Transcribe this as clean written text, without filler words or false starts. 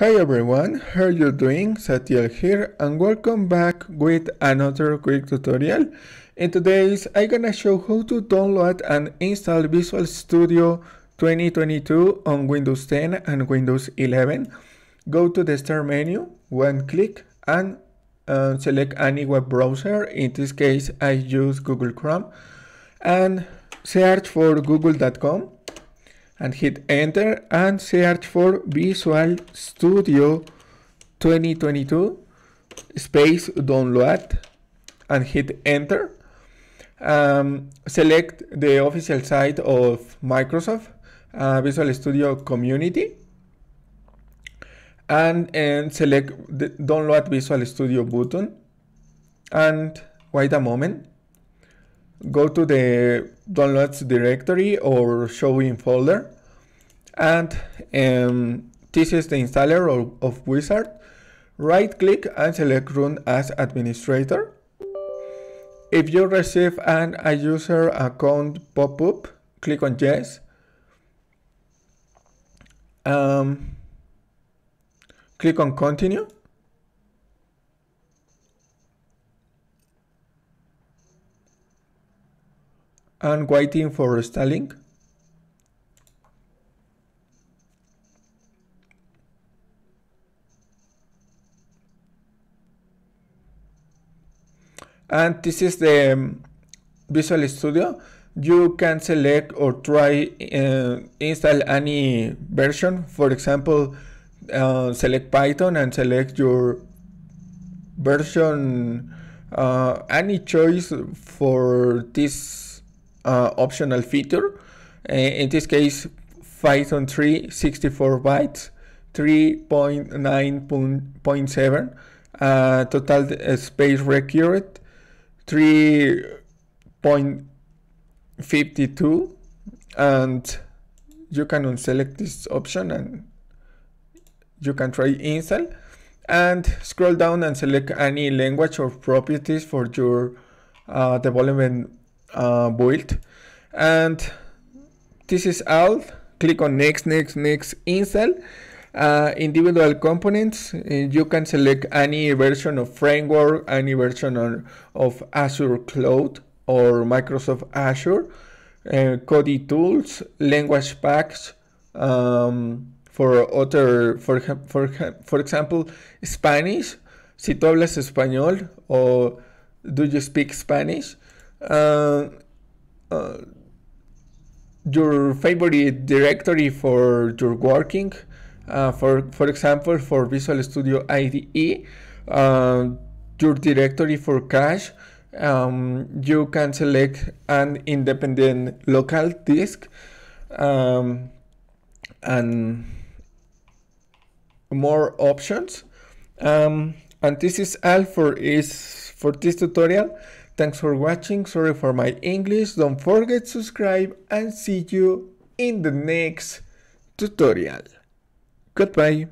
Hi everyone, how are you doing? Satiel here and welcome back with another quick tutorial. In today's I'm gonna show how to download and install Visual Studio 2022 on Windows 10 and Windows 11. Go to the start menu, one click and select any web browser. In this case I use Google Chrome and search for google.com. and hit enter and search for Visual Studio 2022 space download and hit enter. Select the official site of Microsoft Visual Studio Community and select the download Visual Studio button and wait a moment. Go to the downloads directory or showing folder and this is the installer of Wizard. Right click and select run as administrator. If you receive a user account pop-up, click on yes. Click on continue. And waiting for installing. And this is the Visual Studio. You can select or try install any version. For example, select Python and select your version, any choice for this optional feature. In this case, Python 3 64 bytes 3.9.7 total space required 3.52, and you can unselect this option and you can try install and scroll down and select any language or properties for your development build, and this is all. Click on next, install individual components. You can select any version of framework, any version of Azure Cloud or Microsoft Azure, Kodi tools, language packs for other, for example, Spanish. Si tú hablas español or do you speak Spanish? Your favorite directory for your working, for example, for Visual Studio IDE, your directory for cache. You can select an independent local disk and more options. And this is all for this tutorial. Thanks for watching. Sorry for my English. Don't forget to subscribe and see you in the next tutorial. Goodbye.